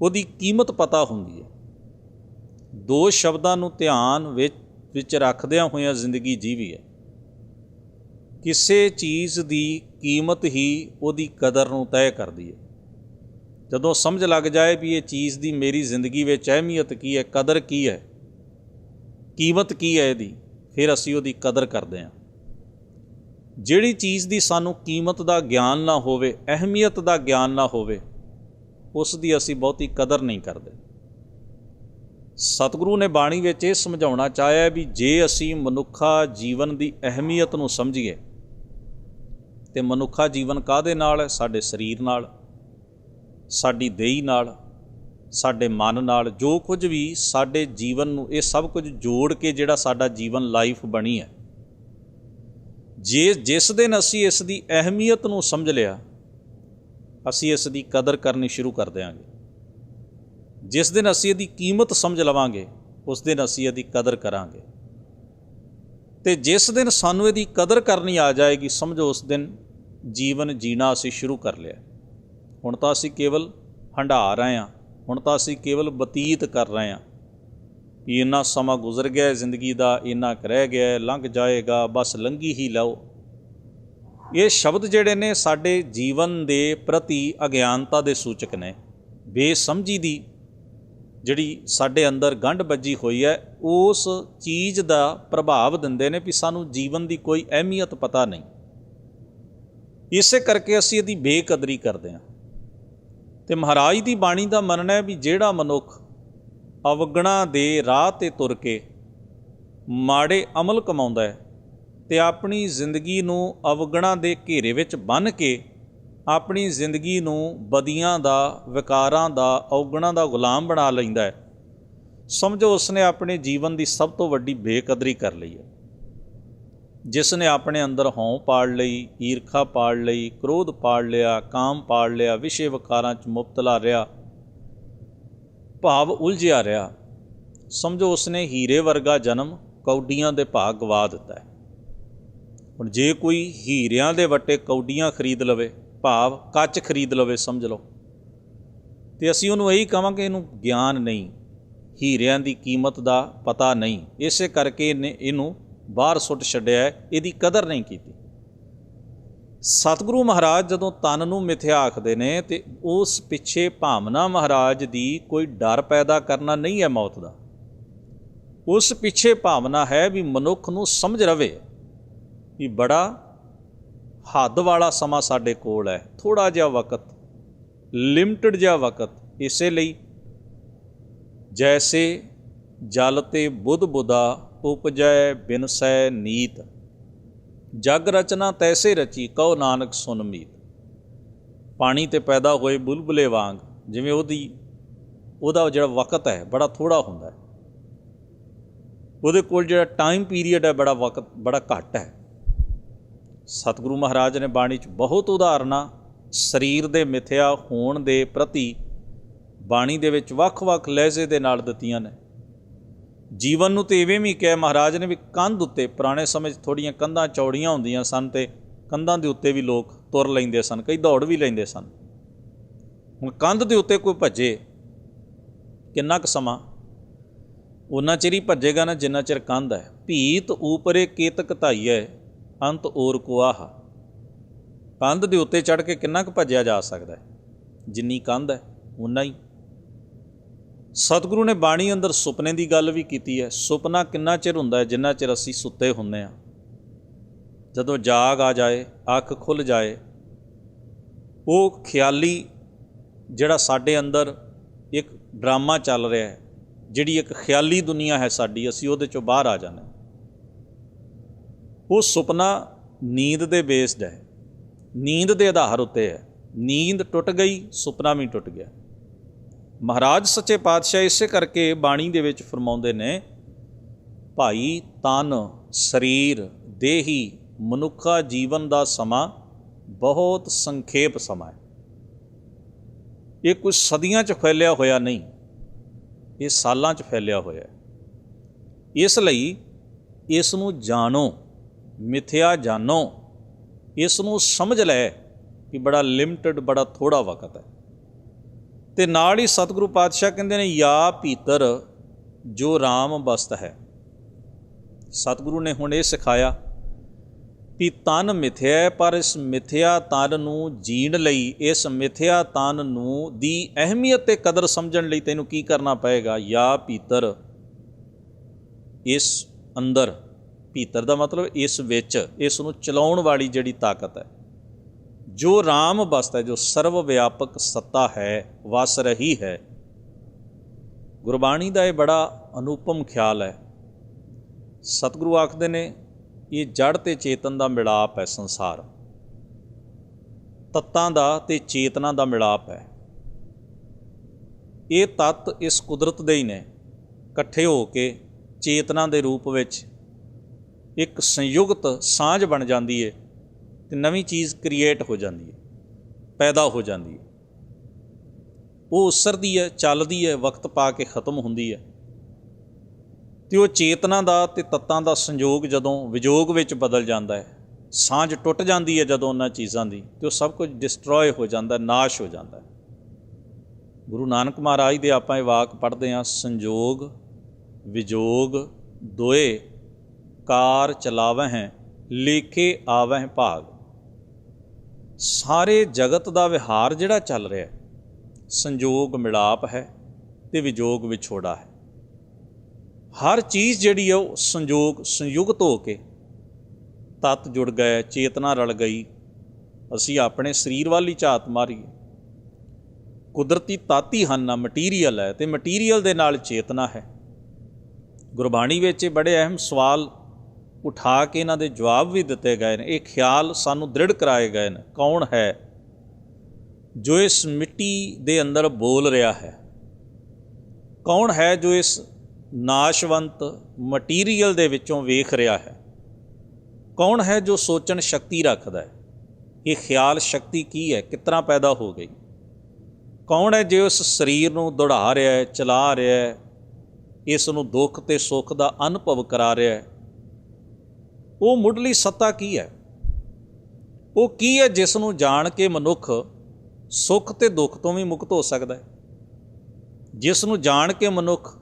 ਉਹਦੀ ਕੀਮਤ ਪਤਾ ਹੁੰਦੀ ਹੈ। ਦੋ ਸ਼ਬਦਾਂ ਨੂੰ ਧਿਆਨ ਵਿੱਚ ਰੱਖਦਿਆਂ ਹੋਇਆਂ ਜ਼ਿੰਦਗੀ ਜੀਵੀ ਹੈ। ਕਿਸੇ ਚੀਜ਼ ਦੀ ਕੀਮਤ ਹੀ ਉਹਦੀ ਕਦਰ ਨੂੰ ਤੈਅ ਕਰਦੀ ਹੈ। ਜਦੋਂ ਸਮਝ ਲੱਗ ਜਾਏ ਵੀ ਇਹ ਚੀਜ਼ ਦੀ ਮੇਰੀ ਜ਼ਿੰਦਗੀ ਵਿੱਚ ਅਹਿਮੀਅਤ ਕੀ ਹੈ, ਕਦਰ ਕੀ ਹੈ, ਕੀਮਤ ਕੀ ਹੈ ਇਹਦੀ, ਫਿਰ ਅਸੀਂ ਉਹਦੀ ਕਦਰ ਕਰਦੇ ਹਾਂ। ਜਿਹੜੀ ਚੀਜ਼ ਦੀ ਸਾਨੂੰ ਕੀਮਤ ਦਾ ਗਿਆਨ ਨਾ ਹੋਵੇ, ਅਹਿਮੀਅਤ ਦਾ ਗਿਆਨ ਨਾ ਹੋਵੇ, ਉਸ ਦੀ ਅਸੀਂ ਬਹੁਤੀ ਕਦਰ ਨਹੀਂ ਕਰਦੇ। ਸਤਿਗੁਰੂ ਨੇ ਬਾਣੀ ਵਿੱਚ ਇਹ ਸਮਝਾਉਣਾ ਚਾਹਿਆ ਵੀ ਜੇ ਅਸੀਂ ਮਨੁੱਖਾ ਜੀਵਨ ਦੀ ਅਹਿਮੀਅਤ ਨੂੰ ਸਮਝੀਏ, ਅਤੇ ਮਨੁੱਖਾ ਜੀਵਨ ਕਾਹਦੇ ਨਾਲ ਹੈ? ਸਾਡੇ ਸਰੀਰ ਨਾਲ, ਸਾਡੀ ਦੇਹੀ ਨਾਲ, ਸਾਡੇ ਮਨ ਨਾਲ, ਜੋ ਕੁਝ ਵੀ ਸਾਡੇ ਜੀਵਨ ਨੂੰ, ਇਹ ਸਭ ਕੁਝ ਜੋੜ ਕੇ ਜਿਹੜਾ ਸਾਡਾ ਜੀਵਨ ਲਾਈਫ ਬਣੀ ਹੈ। ਜਿਸ ਦਿਨ ਅਸੀਂ ਇਸ ਦੀ ਅਹਿਮੀਅਤ ਨੂੰ ਸਮਝ ਲਿਆ, ਅਸੀਂ ਇਸ ਦੀ ਕਦਰ ਕਰਨੀ ਸ਼ੁਰੂ ਕਰ ਦਿਆਂਗੇ। ਜਿਸ ਦਿਨ ਅਸੀਂ ਇਹਦੀ ਕੀਮਤ ਸਮਝ ਲਵਾਂਗੇ, ਉਸ ਦਿਨ ਅਸੀਂ ਇਹਦੀ ਕਦਰ ਕਰਾਂਗੇ। ਅਤੇ ਜਿਸ ਦਿਨ ਸਾਨੂੰ ਇਹਦੀ ਕਦਰ ਕਰਨੀ ਆ ਜਾਏਗੀ, ਸਮਝੋ ਉਸ ਦਿਨ ਜੀਵਨ ਜੀਣਾ ਅਸੀਂ ਸ਼ੁਰੂ ਕਰ ਲਿਆ। ਹੁਣ ਤਾਂ ਅਸੀਂ ਕੇਵਲ ਹੰਢਾ ਰਹੇ ਹਾਂ, ਹੁਣ ਤਾਂ ਅਸੀਂ ਕੇਵਲ ਬਤੀਤ ਕਰ ਰਹੇ ਹਾਂ ਵੀ ਇੰਨਾ ਸਮਾਂ ਗੁਜ਼ਰ ਗਿਆ ਜ਼ਿੰਦਗੀ ਦਾ, ਇੰਨਾ ਕੁ ਰਹਿ ਗਿਆ, ਲੰਘ ਜਾਏਗਾ, ਬਸ ਲੰਘੀ ਹੀ ਲਓ। ਇਹ ਸ਼ਬਦ ਜਿਹੜੇ ਨੇ ਸਾਡੇ ਜੀਵਨ ਦੇ ਪ੍ਰਤੀ ਅਗਿਆਨਤਾ ਦੇ ਸੂਚਕ ਨੇ, ਬੇਸਮਝੀ ਦੀ ਜਿਹੜੀ ਸਾਡੇ ਅੰਦਰ ਗੰਢ ਵੱਜੀ ਹੋਈ ਹੈ ਉਸ ਚੀਜ਼ ਦਾ ਪ੍ਰਭਾਵ ਦਿੰਦੇ ਨੇ ਵੀ ਸਾਨੂੰ ਜੀਵਨ ਦੀ ਕੋਈ ਅਹਿਮੀਅਤ ਪਤਾ ਨਹੀਂ। ਇਸੇ ਕਰਕੇ ਅਸੀਂ ਇਹਦੀ ਬੇਕਦਰੀ ਕਰਦੇ ਹਾਂ। ਅਤੇ ਮਹਾਰਾਜ ਦੀ ਬਾਣੀ ਦਾ ਮੰਨਣਾ ਹੈ ਵੀ ਜਿਹੜਾ ਮਨੁੱਖ ਅਵਗੁਣਾਂ ਦੇ ਰਾਹ 'ਤੇ ਤੁਰ ਕੇ ਮਾੜੇ ਅਮਲ ਕਮਾਉਂਦਾ ਹੈ ਅਤੇ ਆਪਣੀ ਜ਼ਿੰਦਗੀ ਨੂੰ ਅਵਗੁਣਾਂ ਦੇ ਘੇਰੇ ਵਿੱਚ ਬੰਨ੍ਹ ਕੇ ਆਪਣੀ ਜ਼ਿੰਦਗੀ ਨੂੰ ਬਦੀਆਂ ਦਾ, ਵਿਕਾਰਾਂ ਦਾ, ਔਗੁਣਾਂ ਦਾ ਗੁਲਾਮ ਬਣਾ ਲੈਂਦਾ ਹੈ, ਸਮਝੋ ਉਸਨੇ ਆਪਣੇ ਜੀਵਨ ਦੀ ਸਭ ਤੋਂ ਵੱਡੀ ਬੇਕਦਰੀ ਕਰ ਲਈ ਹੈ। ਜਿਸ ਨੇ ਆਪਣੇ ਅੰਦਰ ਹਉਂ ਪਾੜ ਲਈ, ਈਰਖਾ ਪਾੜ ਲਈ, ਕ੍ਰੋਧ ਪਾੜ ਲਿਆ, ਕਾਮ ਪਾੜ ਲਿਆ, ਵਿਸ਼ੇ ਵਿਕਾਰਾਂ 'ਚ ਮੁਬਤਲਾ ਰਿਹਾ, ਭਾਵ ਉਲਝਿਆ ਰਿਹਾ, ਸਮਝੋ ਉਸਨੇ ਹੀਰੇ ਵਰਗਾ ਜਨਮ ਕੌਡੀਆਂ ਦੇ ਭਾਅ ਗਵਾ ਦਿੱਤਾ ਹੈ। ਹੁਣ ਜੇ ਕੋਈ ਹੀਰਿਆਂ ਦੇ ਵੱਟੇ ਕੌਡੀਆਂ ਖਰੀਦ ਲਵੇ, ਭਾਵ ਕੱਚ ਖਰੀਦ ਲਵੇ ਸਮਝ ਲਓ, ਅਤੇ ਅਸੀਂ ਉਹਨੂੰ ਇਹੀ ਕਹਾਂਗੇ ਇਹਨੂੰ ਗਿਆਨ ਨਹੀਂ, ਹੀਰਿਆਂ ਦੀ ਕੀਮਤ ਦਾ ਪਤਾ ਨਹੀਂ, ਇਸੇ ਕਰਕੇ ਇਹਨੂੰ ਬਾਹਰ ਸੁੱਟ ਛੱਡਿਆ, ਇਹਦੀ ਕਦਰ ਨਹੀਂ ਕੀਤੀ। ਸਤਿਗੁਰੂ ਮਹਾਰਾਜ ਜਦੋਂ ਤਨ ਨੂੰ ਮਿਥਿਆ ਆਖਦੇ ਨੇ ਅਤੇ ਉਸ ਪਿੱਛੇ ਭਾਵਨਾ ਮਹਾਰਾਜ ਦੀ ਕੋਈ ਡਰ ਪੈਦਾ ਕਰਨਾ ਨਹੀਂ ਹੈ ਮੌਤ ਦਾ। ਉਸ ਪਿੱਛੇ ਭਾਵਨਾ ਹੈ ਵੀ ਮਨੁੱਖ ਨੂੰ ਸਮਝ ਰਵੇ ਵੀ ਬੜਾ ਹੱਦ ਵਾਲਾ ਸਮਾਂ ਸਾਡੇ ਕੋਲ ਹੈ, ਥੋੜ੍ਹਾ ਜਿਹਾ ਵਕਤ, ਲਿਮਟਿਡ ਜਿਹਾ ਵਕਤ। ਇਸੇ ਲਈ ਜੈਸੇ ਜਲ ਤੇ ਬੁੱਧ ਬੁੱਧਾ ਉਪਜੈ ਬਿਨਸੈ ਨੀਤ, ਜਗ ਰਚਨਾ ਤੈਸੇ ਰਚੀ ਕਹੋ ਨਾਨਕ ਸੁਨ ਮੀਤ। ਪਾਣੀ 'ਤੇ ਪੈਦਾ ਹੋਏ ਬੁਲਬੁਲੇ ਵਾਂਗ ਜਿਵੇਂ ਉਹਦਾ ਜਿਹੜਾ ਵਕਤ ਹੈ ਬੜਾ ਥੋੜ੍ਹਾ ਹੁੰਦਾ ਹੈ, ਉਹਦੇ ਕੋਲ ਜਿਹੜਾ ਟਾਈਮ ਪੀਰੀਅਡ ਹੈ ਬੜਾ ਘੱਟ ਹੈ। ਸਤਿਗੁਰੂ ਮਹਾਰਾਜ ਨੇ ਬਾਣੀ 'ਚ ਬਹੁਤ ਉਦਾਹਰਨਾਂ ਸਰੀਰ ਦੇ ਮਿਥਿਆ ਹੋਣ ਦੇ ਪ੍ਰਤੀ ਬਾਣੀ ਦੇ ਵਿੱਚ ਵੱਖ-ਵੱਖ ਲਹਿਜ਼ੇ ਦੇ ਨਾਲ ਦਿੱਤੀਆਂ ਨੇ। ਜੀਵਨ ਨੂੰ ਤਾਂ ਇਵੇਂ ਵੀ ਕਿਹਾ ਮਹਾਰਾਜ ਨੇ ਵੀ ਕੰਧ ਉੱਤੇ, ਪੁਰਾਣੇ ਸਮੇਂ 'ਚ ਥੋੜ੍ਹੀਆਂ ਕੰਧਾਂ ਚੌੜੀਆਂ ਹੁੰਦੀਆਂ ਸਨ ਅਤੇ ਕੰਧਾਂ ਦੇ ਉੱਤੇ ਵੀ ਲੋਕ ਤੁਰ ਲੈਂਦੇ ਸਨ, ਕਈ ਦੌੜ ਵੀ ਲੈਂਦੇ ਸਨ। ਹੁਣ ਕੰਧ ਦੇ ਉੱਤੇ ਕੋਈ ਭੱਜੇ ਕਿੰਨਾ ਕੁ ਸਮਾਂ, ਓਨਾ ਚਿਰ ਹੀ ਭੱਜੇਗਾ ਨਾ ਜਿੰਨਾ ਚਿਰ ਕੰਧ ਹੈ। ਭੀਤ ਊਪਰੇ ਕੇਤਕ ਧਾਈਐ ਅੰਤ ਔਰ ਕੋ ਆਹਾ। ਕੰਧ ਦੇ ਉੱਤੇ ਚੜ੍ਹ ਕੇ ਕਿੰਨਾ ਕੁ ਭੱਜਿਆ ਜਾ ਸਕਦਾ ਹੈ, ਜਿੰਨੀ ਕੰਧ ਹੈ ਓਨਾ ਹੀ। ਸਤਿਗੁਰੂ ਨੇ ਬਾਣੀ ਅੰਦਰ ਸੁਪਨੇ ਦੀ ਗੱਲ ਵੀ ਕੀਤੀ ਹੈ। ਸੁਪਨਾ ਕਿੰਨਾ ਚਿਰ ਹੁੰਦਾ ਹੈ, ਜਿੰਨਾ ਚਿਰ ਅਸੀਂ ਸੁੱਤੇ ਹੁੰਦੇ ਹਾਂ। ਜਦੋਂ ਜਾਗ ਆ ਜਾਏ, ਅੱਖ ਖੁੱਲ੍ਹ ਜਾਏ, ਉਹ ਖਿਆਲੀ ਜਿਹੜਾ ਸਾਡੇ ਅੰਦਰ ਇੱਕ ਡਰਾਮਾ ਚੱਲ ਰਿਹਾ ਹੈ, ਜਿਹੜੀ ਇੱਕ ਖਿਆਲੀ ਦੁਨੀਆ ਹੈ ਸਾਡੀ, ਅਸੀਂ ਉਹਦੇ 'ਚੋਂ ਬਾਹਰ ਆ ਜਾਂਦੇ। ਉਹ ਸੁਪਨਾ ਨੀਂਦ ਦੇ ਬੇਸਡ ਹੈ, ਨੀਂਦ ਦੇ ਆਧਾਰ ਉੱਤੇ ਹੈ। ਨੀਂਦ ਟੁੱਟ ਗਈ, ਸੁਪਨਾ ਵੀ ਟੁੱਟ ਗਿਆ। ਮਹਾਰਾਜ ਸੱਚੇ ਪਾਤਸ਼ਾਹ ਇਸੇ ਕਰਕੇ ਬਾਣੀ ਦੇ ਵਿੱਚ ਫਰਮਾਉਂਦੇ ਨੇ, ਭਾਈ ਤਨ, ਸਰੀਰ, ਦੇਹੀ, ਮਨੁੱਖਾ ਜੀਵਨ ਦਾ ਸਮਾਂ ਬਹੁਤ ਸੰਖੇਪ ਸਮਾਂ ਹੈ। ਇਹ ਕੁਝ ਸਦੀਆਂ 'ਚ ਫੈਲਿਆ ਹੋਇਆ ਨਹੀਂ, ਇਹ ਸਾਲਾਂ 'ਚ ਫੈਲਿਆ ਹੋਇਆ। ਇਸ ਲਈ ਇਸ ਨੂੰ ਜਾਣੋ, ਮਿਥਿਆ ਜਾਣੋ, ਇਸ ਨੂੰ ਸਮਝ ਲੈ ਕਿ ਬੜਾ ਲਿਮਟਿਡ, ਬੜਾ ਥੋੜ੍ਹਾ ਵਕਤ ਹੈ। ਅਤੇ ਨਾਲ ਹੀ ਸਤਿਗੁਰੂ ਪਾਤਸ਼ਾਹ ਕਹਿੰਦੇ ਨੇ, ਯਾ ਭੀਤਰ ਜੋ ਰਾਮ ਬਸਤ ਹੈ। ਸਤਿਗੁਰੂ ਨੇ ਹੁਣ ਇਹ ਸਿਖਾਇਆ ਕਿ ਤਨ ਮਿਥਿਆ, ਪਰ ਇਸ ਮਿਥਿਆ ਤਨ ਨੂੰ ਜੀਣ ਲਈ, ਇਸ ਮਿਥਿਆ ਤਨ ਨੂੰ ਦੀ ਅਹਿਮੀਅਤ ਤੇ ਕਦਰ ਸਮਝਣ ਲਈ ਤੈਨੂੰ ਕੀ ਕਰਨਾ ਪਏਗਾ। ਯਾ ਭੀਤਰ, ਇਸ ਅੰਦਰ, ਭੀਤਰ ਦਾ ਮਤਲਬ ਇਸ ਵਿੱਚ, ਇਸ ਨੂੰ ਚਲਾਉਣ ਵਾਲੀ ਜਿਹੜੀ ਤਾਕਤ ਹੈ, ਜੋ ਰਾਮ ਬਸਤ ਹੈ, ਜੋ ਸਰਵ ਵਿਆਪਕ ਸੱਤਾ ਹੈ, ਵਸ ਰਹੀ ਹੈ। ਗੁਰਬਾਣੀ ਦਾ ਇਹ ਬੜਾ ਅਨੂਪਮ ਖਿਆਲ ਹੈ। ਸਤਿਗੁਰੂ ਆਖਦੇ ਨੇ, ਇਹ ਜੜ ਅਤੇ ਚੇਤਨ ਦਾ ਮਿਲਾਪ ਹੈ ਸੰਸਾਰ, ਤੱਤਾਂ ਦਾ ਅਤੇ ਚੇਤਨਾ ਦਾ ਮਿਲਾਪ ਹੈ। ਇਹ ਤੱਤ ਇਸ ਕੁਦਰਤ ਦੇ ਹੀ ਨੇ, ਇਕੱਠੇ ਹੋ ਕੇ ਚੇਤਨਾ ਦੇ ਰੂਪ ਵਿੱਚ ਇੱਕ ਸੰਯੁਕਤ ਸਾਂਝ ਬਣ ਜਾਂਦੀ ਹੈ ਅਤੇ ਨਵੀਂ ਚੀਜ਼ ਕ੍ਰੀਏਟ ਹੋ ਜਾਂਦੀ ਹੈ, ਪੈਦਾ ਹੋ ਜਾਂਦੀ ਹੈ। ਉਹ ਉਸਰਦੀ ਹੈ, ਚੱਲਦੀ ਹੈ, ਵਕਤ ਪਾ ਕੇ ਖ਼ਤਮ ਹੁੰਦੀ ਹੈ। ਅਤੇ ਉਹ ਚੇਤਨਾ ਦਾ ਅਤੇ ਤੱਤਾਂ ਦਾ ਸੰਯੋਗ ਜਦੋਂ ਵਿਜੋਗ ਵਿੱਚ ਬਦਲ ਜਾਂਦਾ ਹੈ, ਸਾਂਝ ਟੁੱਟ ਜਾਂਦੀ ਹੈ ਜਦੋਂ ਉਹਨਾਂ ਚੀਜ਼ਾਂ ਦੀ, ਅਤੇ ਉਹ ਸਭ ਕੁਝ ਡਿਸਟਰੋਏ ਹੋ ਜਾਂਦਾ, ਨਾਸ਼ ਹੋ ਜਾਂਦਾ ਹੈ। ਗੁਰੂ ਨਾਨਕ ਮਹਾਰਾਜ ਦੇ ਆਪਾਂ ਇਹ ਵਾਕ ਪੜ੍ਹਦੇ ਹਾਂ, ਸੰਜੋਗ ਵਿਜੋਗ ਦੋਏ ਕਾਰ ਚਲਾਵਹਿ ਲੇਖੇ ਆਵਹਿ ਭਾਗ। ਸਾਰੇ ਜਗਤ ਦਾ ਵਿਹਾਰ ਜਿਹੜਾ ਚੱਲ ਰਿਹਾ, ਸੰਜੋਗ ਮਿਲਾਪ ਹੈ, ਤੇ ਵਿਜੋਗ ਵਿਛੋੜਾ ਹੈ। ਹਰ ਚੀਜ਼ ਜਿਹੜੀ ਹੈ ਉਹ ਸੰਯੁਕਤ ਹੋ ਕੇ ਤੱਤ ਜੁੜ ਗਏ, ਚੇਤਨਾ ਰਲ ਗਈ। ਅਸੀਂ ਆਪਣੇ ਸਰੀਰ ਵੱਲ ਹੀ ਝਾਤ ਮਾਰੀਏ, ਕੁਦਰਤੀ ਤੱਤ ਹੀ ਹਨ, ਮਟੀਰੀਅਲ ਹੈ, ਅਤੇ ਮਟੀਰੀਅਲ ਦੇ ਨਾਲ ਚੇਤਨਾ ਹੈ। ਗੁਰਬਾਣੀ ਵਿੱਚ ਬੜੇ ਅਹਿਮ ਸਵਾਲ ਉਠਾ ਕੇ ਇਹਨਾਂ ਦੇ ਜਵਾਬ ਵੀ ਦਿੱਤੇ ਗਏ ਨੇ। ਇਹ ਖਿਆਲ ਸਾਨੂੰ ਦ੍ਰਿੜ ਕਰਾਏ ਗਏ ਨੇ। ਕੌਣ ਹੈ ਜੋ ਇਸ ਮਿੱਟੀ ਦੇ ਅੰਦਰ ਬੋਲ ਰਿਹਾ ਹੈ? ਕੌਣ ਹੈ ਜੋ ਇਸ ਨਾਸ਼ਵੰਤ ਮਟੀਰੀਅਲ ਦੇ ਵਿੱਚੋਂ ਵੇਖ ਰਿਹਾ ਹੈ? ਕੌਣ ਹੈ ਜੋ ਸੋਚਣ ਸ਼ਕਤੀ ਰੱਖਦਾ ਹੈ? ਇਹ ਖਿਆਲ ਸ਼ਕਤੀ ਕੀ ਹੈ, ਕਿਸ ਤਰ੍ਹਾਂ ਪੈਦਾ ਹੋ ਗਈ? ਕੌਣ ਹੈ ਜੋ ਇਸ ਸਰੀਰ ਨੂੰ ਦੌੜਾ ਰਿਹਾ ਹੈ, ਚਲਾ ਰਿਹਾ ਹੈ, ਇਸ ਨੂੰ ਦੁੱਖ ਅਤੇ ਸੁੱਖ ਦਾ ਅਨੁਭਵ ਕਰਾ ਰਿਹਾ ਹੈ? ਉਹ ਮੁੱਢਲੀ ਸੱਤਾ ਕੀ ਹੈ? ਉਹ ਕੀ ਹੈ ਜਿਸ ਨੂੰ ਜਾਣ ਕੇ ਮਨੁੱਖ ਸੁੱਖ ਅਤੇ ਦੁੱਖ ਤੋਂ ਵੀ ਮੁਕਤ ਹੋ ਸਕਦਾ ਹੈ? ਜਿਸ ਨੂੰ ਜਾਣ ਕੇ ਮਨੁੱਖ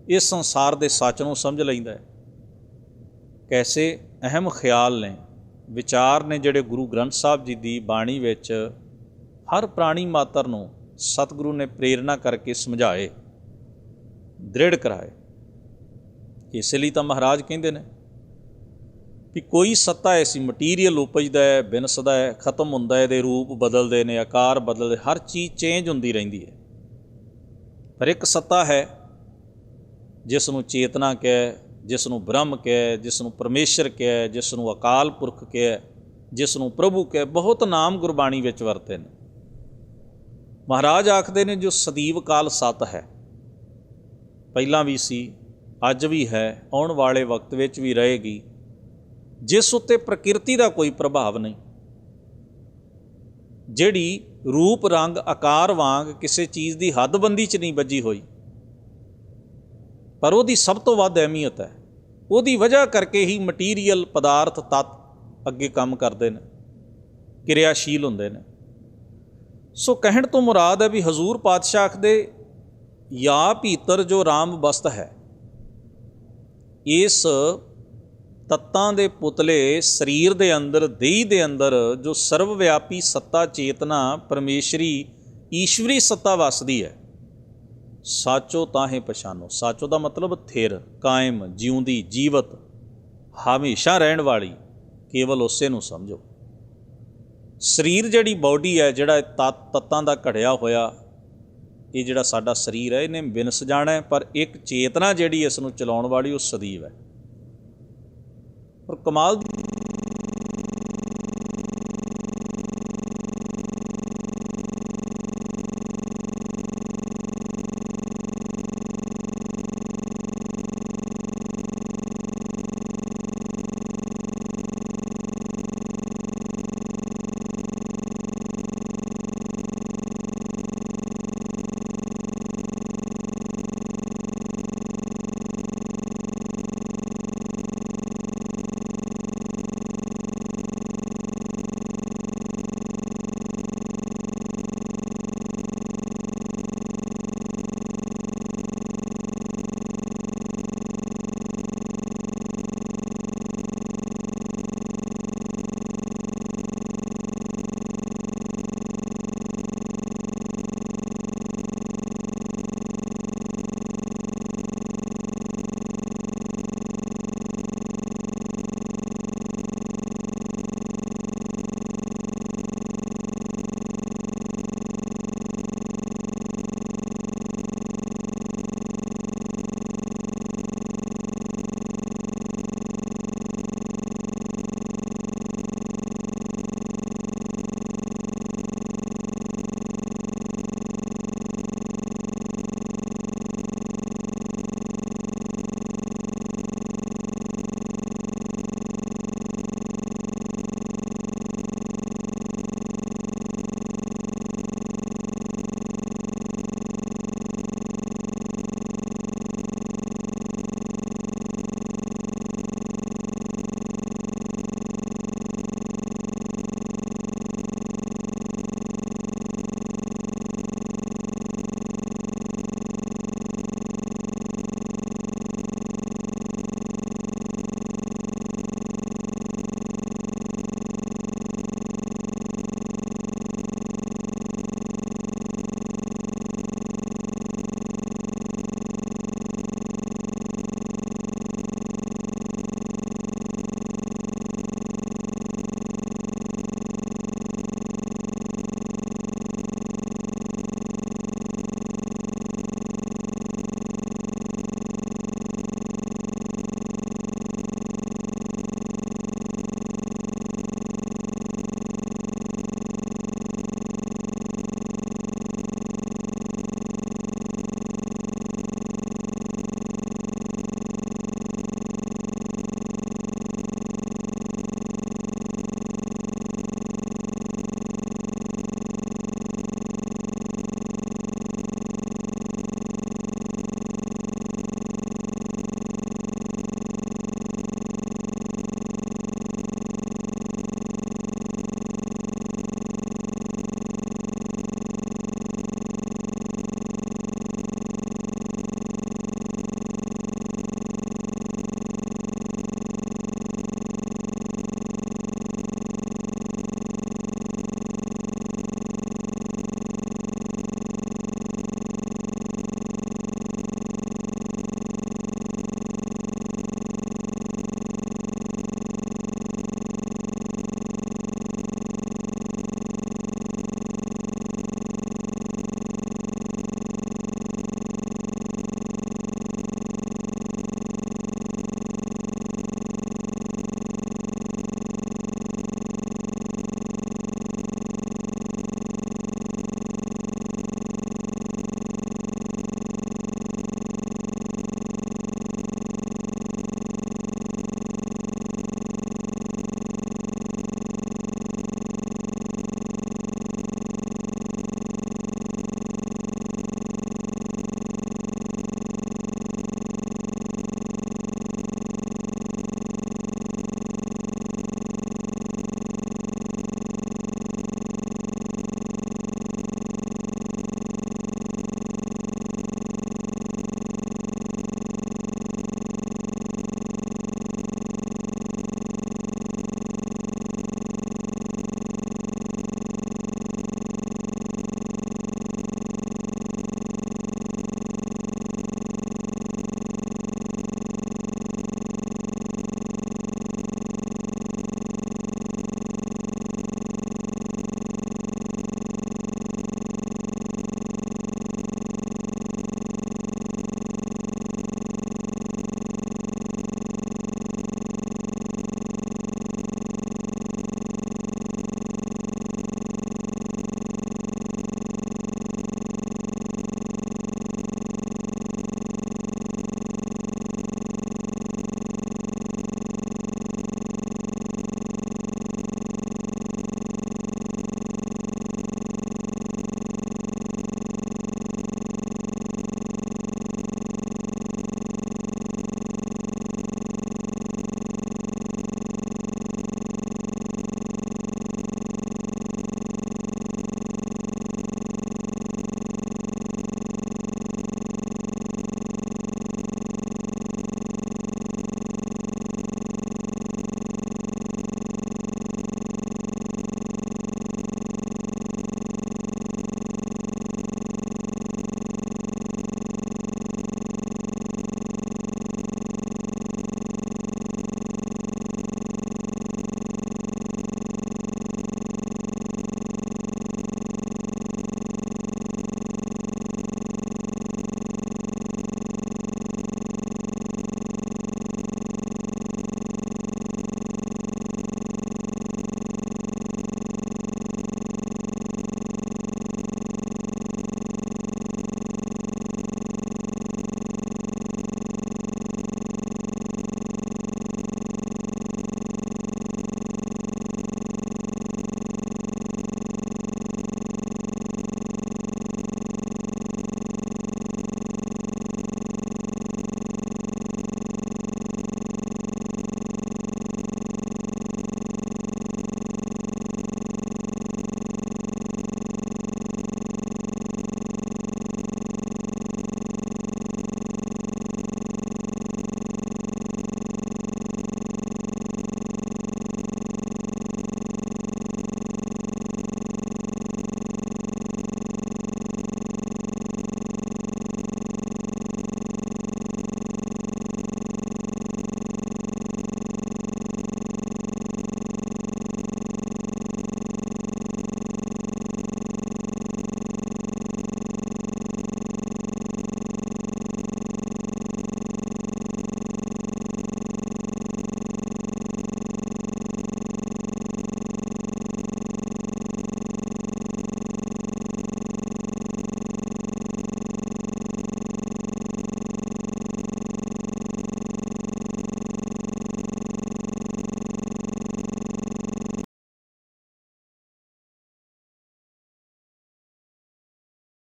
ਇਸ ਸੰਸਾਰ ਦੇ ਸੱਚ ਨੂੰ ਸਮਝ ਲੈਂਦਾ ਹੈ? ਕੈਸੇ ਅਹਿਮ ਖਿਆਲ ਨੇ, ਵਿਚਾਰ ਨੇ, ਜਿਹੜੇ ਗੁਰੂ ਗ੍ਰੰਥ ਸਾਹਿਬ ਜੀ ਦੀ ਬਾਣੀ ਵਿੱਚ ਹਰ ਪ੍ਰਾਣੀ ਮਾਤਰ ਨੂੰ ਸਤਿਗੁਰੂ ਨੇ ਪ੍ਰੇਰਨਾ ਕਰਕੇ ਸਮਝਾਏ, ਦ੍ਰਿੜ ਕਰਾਏ। ਇਸ ਲਈ ਤਾਂ ਮਹਾਰਾਜ ਕਹਿੰਦੇ ਨੇ ਵੀ ਕੋਈ ਸੱਤਾ ਐਸੀ, ਮਟੀਰੀਅਲ ਉਪਜਦਾ ਹੈ, ਬਿਨਸਦਾ ਹੈ, ਖਤਮ ਹੁੰਦਾ ਹੈ, ਇਹਦੇ ਰੂਪ ਬਦਲਦੇ ਨੇ, ਆਕਾਰ ਬਦਲਦੇ, ਹਰ ਚੀਜ਼ ਚੇਂਜ ਹੁੰਦੀ ਰਹਿੰਦੀ ਹੈ। ਪਰ ਇੱਕ ਸੱਤਾ ਹੈ ਜਿਸ ਨੂੰ ਚੇਤਨਾ ਕਹੇ, ਜਿਸ ਨੂੰ ਬ੍ਰਹਮ ਕਹੇ, ਜਿਸ ਨੂੰ ਪਰਮੇਸ਼ਰ ਕਹੇ, ਜਿਸ ਨੂੰ ਅਕਾਲ ਪੁਰਖ ਕਹੇ, ਜਿਸ ਨੂੰ ਪ੍ਰਭੂ ਕਹੇ। ਬਹੁਤ ਨਾਮ ਗੁਰਬਾਣੀ ਵਿੱਚ ਵਰਤੇ ਨੇ। ਮਹਾਰਾਜ ਆਖਦੇ ਨੇ ਜੋ ਸਦੀਵ ਕਾਲ ਸੱਤ ਹੈ, ਪਹਿਲਾਂ ਵੀ ਸੀ, ਅੱਜ ਵੀ ਹੈ, ਆਉਣ ਵਾਲੇ ਵਕਤ ਵਿੱਚ ਵੀ ਰਹੇਗੀ, ਜਿਸ ਉੱਤੇ ਪ੍ਰਕਿਰਤੀ ਦਾ ਕੋਈ ਪ੍ਰਭਾਵ ਨਹੀਂ, ਜਿਹੜੀ ਰੂਪ ਰੰਗ ਆਕਾਰ ਵਾਂਗ ਕਿਸੇ ਚੀਜ਼ ਦੀ ਹੱਦਬੰਦੀ 'ਚ ਨਹੀਂ ਬੱਝੀ ਹੋਈ, ਪਰ ਉਹਦੀ ਸਭ ਤੋਂ ਵੱਧ ਅਹਿਮੀਅਤ ਹੈ। ਉਹਦੀ ਵਜ੍ਹਾ ਕਰਕੇ ਹੀ ਮਟੀਰੀਅਲ ਪਦਾਰਥ ਤੱਤ ਅੱਗੇ ਕੰਮ ਕਰਦੇ ਨੇ, ਕਿਰਿਆਸ਼ੀਲ ਹੁੰਦੇ ਨੇ। ਸੋ ਕਹਿਣ ਤੋਂ ਮੁਰਾਦ ਹੈ ਵੀ ਹਜ਼ੂਰ ਪਾਤਸ਼ਾਹ ਆਖਦੇ, ਯਾ ਭੀਤਰ ਜੋ ਰਾਮ ਬਸਤ ਹੈ। ਇਸ ਤੱਤਾਂ ਦੇ ਪੁਤਲੇ ਸਰੀਰ ਦੇ ਅੰਦਰ, ਦੇਹ ਦੇ ਅੰਦਰ ਜੋ ਸਰਵ ਵਿਆਪੀ ਸੱਤਾ, ਚੇਤਨਾ, ਪਰਮੇਸ਼ਰੀ ਈਸ਼ਵਰੀ ਸੱਤਾ ਵਸਦੀ ਹੈ, ਸਾਚੋ ਤਾਹੇ ਪਛਾਨੋ। ਸਾਚੋ ਦਾ ਮਤਲਬ ਥਿਰ, ਕਾਇਮ, ਜਿਉਂਦੀ, ਜੀਵਤ, ਹਮੇਸ਼ਾ ਰਹਿਣ ਵਾਲੀ, ਕੇਵਲ ਉਸੇ ਨੂੰ ਸਮਝੋ। ਸਰੀਰ ਜਿਹੜੀ ਬਾਡੀ ਹੈ, ਜਿਹੜਾ ਤੱਤਾਂ ਦਾ ਘੜਿਆ ਹੋਇਆ ਇਹ ਜਿਹੜਾ ਸਾਡਾ ਸਰੀਰ ਹੈ, ਇਹਨੇ ਵਿਨਸ ਜਾਣਾ ਹੈ, ਪਰ ਇੱਕ ਚੇਤਨਾ ਜਿਹੜੀ ਇਸ ਨੂੰ ਚਲਾਉਣ ਵਾਲੀ ਉਹ ਸਦੀਵ ਹੈ। ਪਰ ਕਮਾਲ ਦੀ